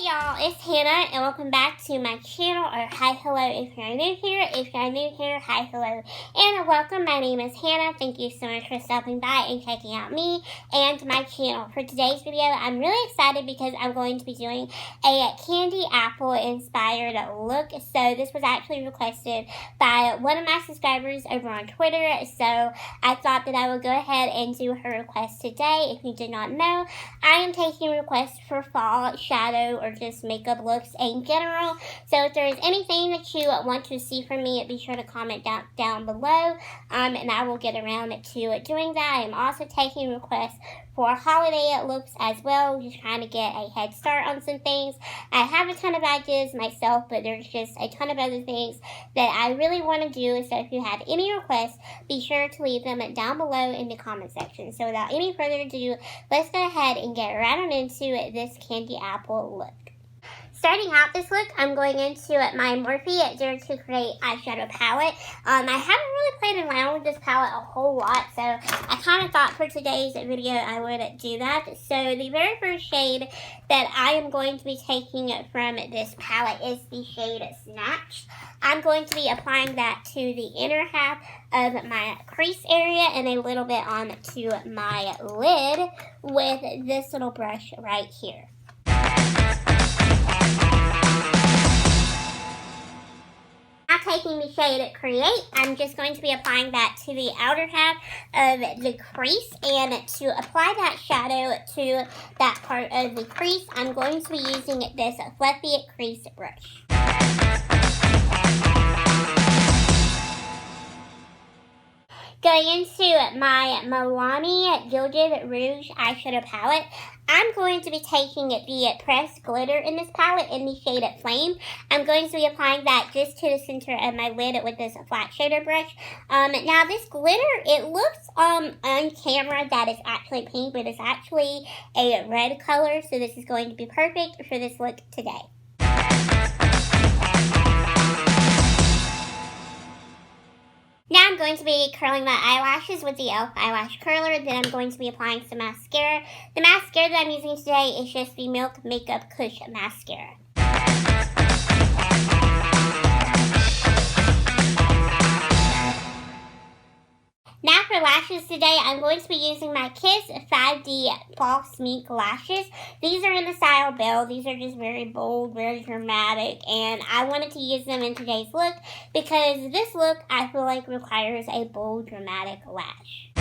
y'all, it's Hannah and welcome back to my channel, or hi, hello if you're new here. If you're new here, hi, hello, and welcome. My name is Hannah. Thank you so much for stopping by and checking out me and my channel. For today's video, I'm really excited because I'm going to be doing a candy apple inspired look. So this was actually requested by one of my subscribers over on Twitter, so I thought that I would go ahead and do her request today. If you did not know, I am taking requests for fall shadow or just makeup looks in general. So if there is anything that you want to see from me, be sure to comment down below, and I will get around to doing that. I am also taking requests for holiday looks as well, just trying to get a head start on some things. I have a ton of ideas myself, but there's just a ton of other things that I really want to do. So if you have any requests, be sure to leave them down below in the comment section. So without any further ado, let's go ahead and get right on into this candy apple look. Starting out this look, I'm going into my Morphe Dare to Create eyeshadow palette. I haven't really played around with this palette a whole lot, so I kind of thought for today's video I would do that. So the very first shade that I am going to be taking from this palette is the shade Snatch. I'm going to be applying that to the inner half of my crease area and a little bit onto my lid with this little brush right here. Now taking the shade Create, I'm just going to be applying that to the outer half of the crease, and to apply that shadow to that part of the crease, I'm going to be using this fluffy crease brush. Going into my Milani Gilded Rouge eyeshadow palette, I'm going to be taking the pressed glitter in this palette in the shade Flame. I'm going to be applying that just to the center of my lid with this flat shader brush. Now this glitter, it looks on camera that it's actually pink, but it's actually a red color, so this is going to be perfect for this look today. Now I'm going to be curling my eyelashes with the e.l.f. eyelash curler. Then I'm going to be applying some mascara. The mascara that I'm using today is just the Milk Makeup Kush mascara. Now for lashes today, I'm going to be using my Kiss 5D False Mink Lashes. These are in the style Belle. These are just very bold, very dramatic, and I wanted to use them in today's look because this look, I feel like, requires a bold, dramatic lash.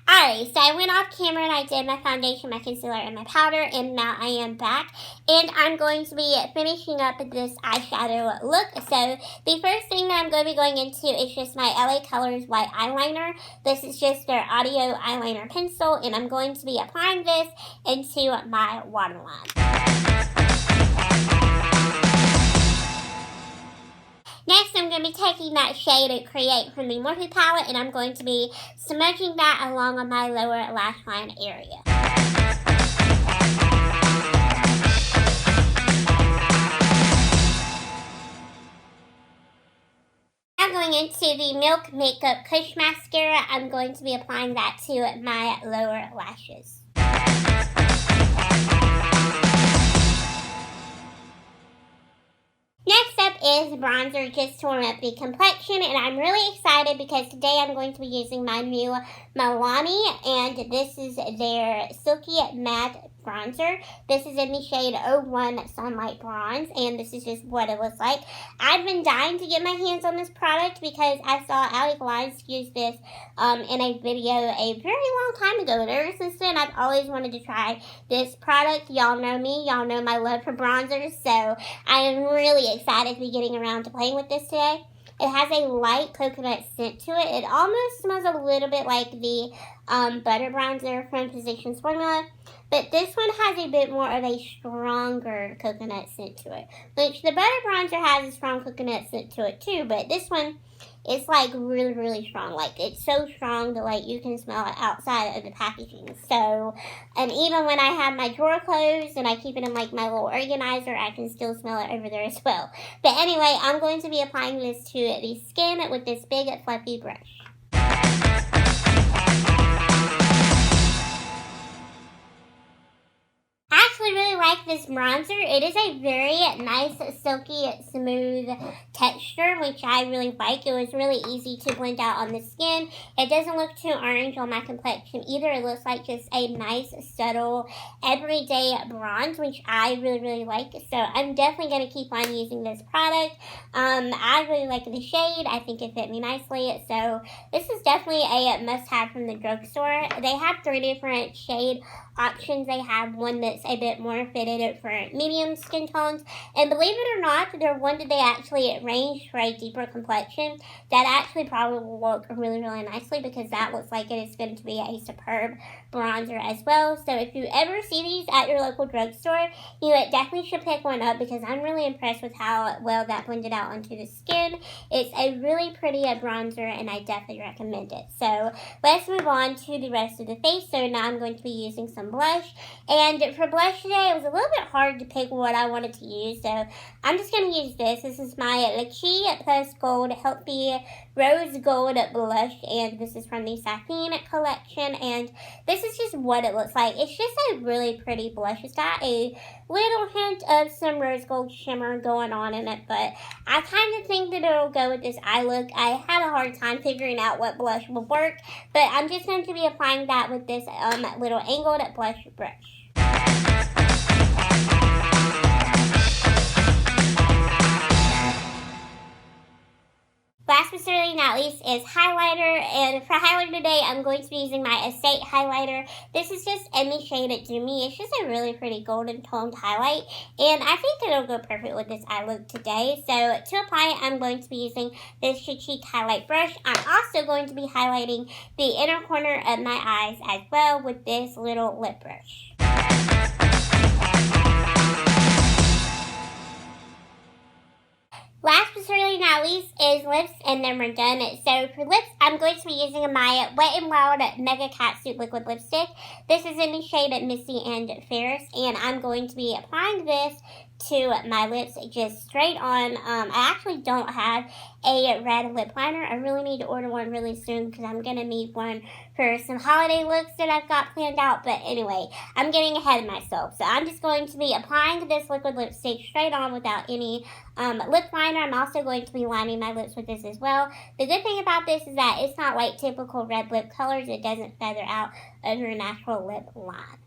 Alright, so I went off camera and I did my foundation, my concealer, and my powder, and now I am back, and I'm going to be finishing up this eyeshadow look. So the first thing that I'm going to be going into is just my LA Colors white eyeliner. This is just their audio eyeliner pencil, and I'm going to be applying this into my waterline. Next, I'm going to be taking that shade Create from the Morphe palette, and I'm going to be smudging that along on my lower lash line area. Now going into the Milk Makeup Kush mascara, I'm going to be applying that to my lower lashes. Next up is bronzer, just to warm up the complexion, and I'm really excited because today I'm going to be using my new Milani, and this is their Silky Matte Bronzer. This is in the shade 01 Sunlight Bronze, and this is just what it looks like. I've been dying to get my hands on this product because I saw Allie Glines use this in a video a very long time ago, and ever since then I've always wanted to try this product. Y'all know me, y'all know my love for bronzers, so I am really excited to be getting around to playing with this today. It has a light coconut scent to it. It almost smells a little bit like the butter bronzer from Physicians Formula, but this one has a bit more of a stronger coconut scent to it. Which the butter bronzer has a strong coconut scent to it too, but this one is like really, really strong. Like, it's so strong that like you can smell it outside of the packaging. So, and even when I have my drawer closed and I keep it in like my little organizer, I can still smell it over there as well. But anyway, I'm going to be applying this to the skin with this big fluffy brush. this bronzer. It is a very nice, silky, smooth texture, which I really like. It was really easy to blend out on the skin. It doesn't look too orange on my complexion either. It looks like just a nice, subtle, everyday bronze, which I really like. So I'm definitely going to keep on using this product. I really like the shade. I think it fit me nicely. So this is definitely a must-have from the drugstore. They have 3 different shade options. They have one that's a bit more fitted for medium skin tones, and believe it or not, the one that they actually range for a deeper complexion, that actually probably will work really nicely, because that looks like it is going to be a superb bronzer as well. So if you ever see these at your local drugstore, you definitely should pick one up, because I'm really impressed with how well that blended out onto the skin. It's a really pretty bronzer, and I definitely recommend it. So let's move on to the rest of the face. So now I'm going to be using some blush, and for blush today it was a little bit hard to pick what I wanted to use, so I'm just going to use this. This is my Lucky Plus Gold Healthy Rose Gold Blush, and this is from the Saphine collection, and this is just what it looks like. It's just a really pretty blush. It's got a little hint of some rose gold shimmer going on in it, but I kind of think that it'll go with this eye look. I had a hard time figuring out what blush will work, but I'm just going to be applying that with this little angled blush brush. Last but certainly not least is highlighter, and for highlighter today, I'm going to be using my Estate highlighter. This is just in the shade Do Me. It's just a really pretty golden toned highlight, and I think it'll go perfect with this eye look today. So to apply it, I'm going to be using this Cheek highlight brush. I'm also going to be highlighting the inner corner of my eyes as well with this little lip brush. Last but certainly not least is lips, and then we're done. So for lips, I'm going to be using my Wet n Wild Mega Catsuit Liquid Lipstick. This is in the shade Missy and Ferris, and I'm going to be applying this to my lips just straight on. I actually don't have a red lip liner. I really need to order one really soon, because I'm going to need one for some holiday looks that I've got planned out. But anyway, I'm getting ahead of myself. So I'm just going to be applying this liquid lipstick straight on without any lip liner. I'm also going to be lining my lips with this as well. The good thing about this is that it's not like typical red lip colors. It doesn't feather out of your natural lip line.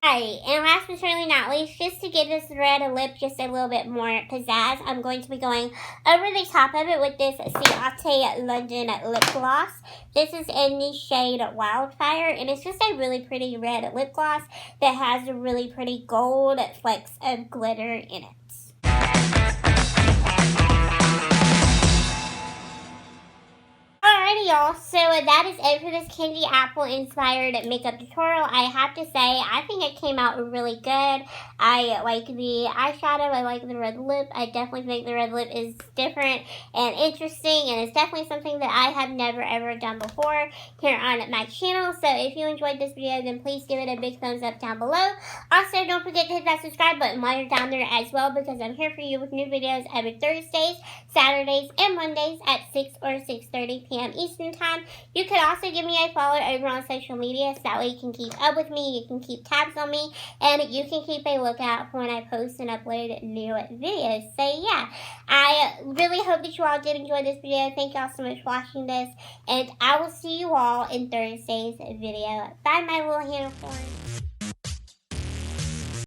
Alright, and last but certainly not least, just to give this red lip just a little bit more pizzazz, I'm going to be going over the top of it with this Cèate London lip gloss. This is in the shade Wildfire, and it's just a really pretty red lip gloss that has a really pretty gold flecks of glitter in it. Alrighty y'all, so that is it for this candy apple inspired makeup tutorial. I have to say, I think it came out really good. I like the eyeshadow, I like the red lip. I definitely think the red lip is different and interesting, and it's definitely something that I have never ever done before here on my channel. So if you enjoyed this video, then please give it a big thumbs up down below. Also, don't forget to hit that subscribe button while you're down there as well, because I'm here for you with new videos every Thursdays, Saturdays, and Mondays at 6 or 6:30 p.m. Eastern Time. You could also give me a follow over on social media, so that way you can keep up with me, you can keep tabs on me, and you can keep a lookout for when I post and upload new videos. So yeah, I really hope that you all did enjoy this video. Thank y'all so much for watching this, and I will see you all in Thursday's video. Bye, my little unicorns.